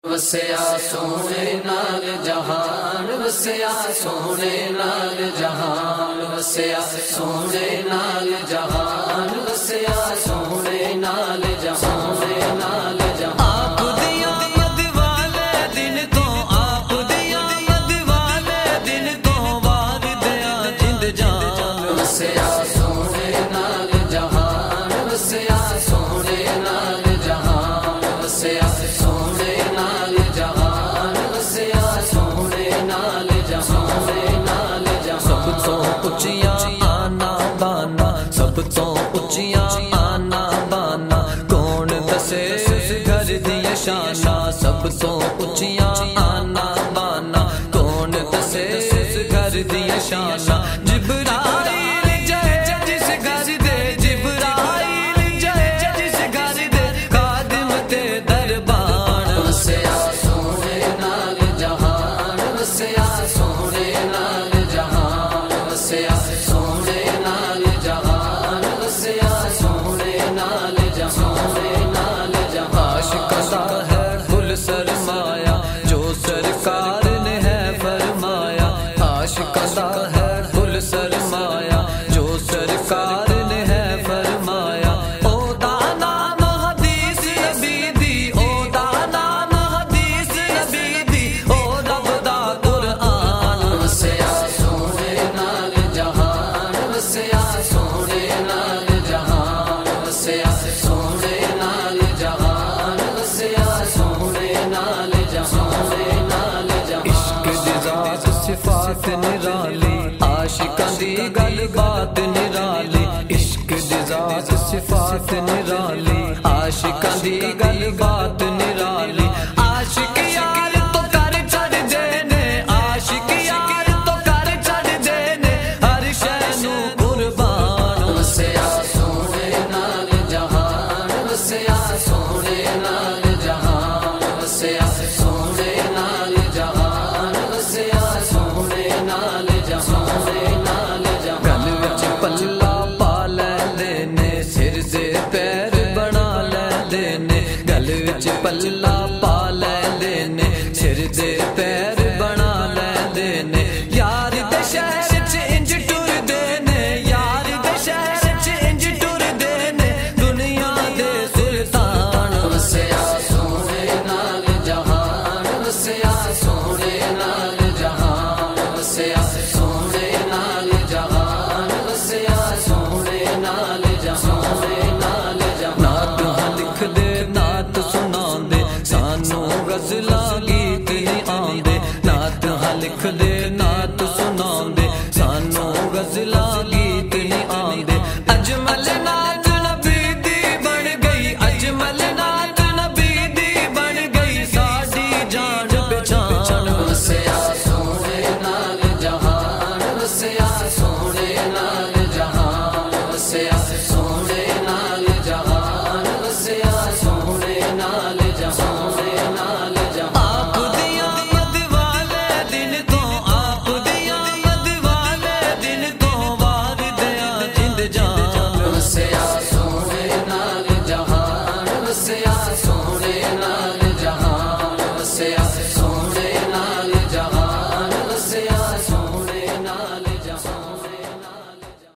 وسیا سونے نال جہان، وسیا سونے نال جہان، وسیا سونے نال جہان، وسیا سونے نال جہان، نال جہان۔ آپ دیاں مد والے دن تو، آپ دیاں مد والے دن تو وار دیاں جند جان، وسیا سونے نال جہان، وسیا سونے نال جہان، وسیا سونے نال جہان، وسیا سونے نال جہان، نال جہان۔ سب تو اچیاں آنا بانا، سب تو اچیاں آنا بانا، کون دسے اس گھر دیا شانہ، سب تو اچیاں آنا بانا، کون دسے اس گھر دیا شانہ۔ جبرائیل جائے جس گھر دے، جبرائیل جائے جس گھر دے، خادم تے دربان، وسیا سونے نال جہان، وسیا سونے نال جہان، وسیا سونے نال جہان، وسیا سونے نال جہان، نال جہان۔ عاشقاں دا ہے کل سرمایہ جو سرکار نے ہے فرمایا، عاشقاں دا ہے کل سرمایہ جو سرکار نے ہے فرمایا۔ او دا نام حدیث نبی دی، او دا نام حدیث نبی دی، او رب دا قرآن، وسیا سونے نال جہان، وسیا سونے نال جہان، وسیا سونے نال جہان، وسیا سونے نال جہان، نال جہان۔ عشق دی ذات صفات نرالی، عاشقاں دی گل بات نرالی، عشق دی ذات صفات نرالی، عاشقاں دی گل بات نرالی۔ عاشق یار تو کر چھڑ دے نے، عاشق یار تو کر چھڑ دے نے، ہر شے نوں قربان، وسیا سونے نال جہان، وسیا سونے نال جہان، وسیا سونے نال جہان، وسیا سونے نال جہان، نال جہان۔ گل وچ پلا پا لیندے نے، سر دے پیر بنا لیندے نے، گل وچ پلا پا لیندے نے، سر دے پیر بنا لیندے نے۔ یار دے شہر چ انج ٹر دے نے، یار دے شہر چ انج ٹر دے نے، دنیا دے سلطان، وسیا سونے نال جہان، وسیا سونے نال جہان، وسیا سونے نال جہان، وسیا سونے نال جہان، نال جہان۔ نعت لکھ دے نعت سنا دے، سانو غزلاں گیت نہیں آندے، نعت لکھ دے نعت سنا دے، سانو غزلاں گیت نہیں آندے۔ اجمل نعت نبی دی بن گئی، اجمل نعت نبی دی بن گئی، ساڈی جان پہچان، وسیا سونے نال جہان، وسیا سونے نال جہان، وسیا سونے نال جہان، وسیا سونے نال جہان، نال جہان۔ آپ دیاں مد والے دن تو، آپ دیاں مد والے دن تو وار دیاں جند جان، وسیا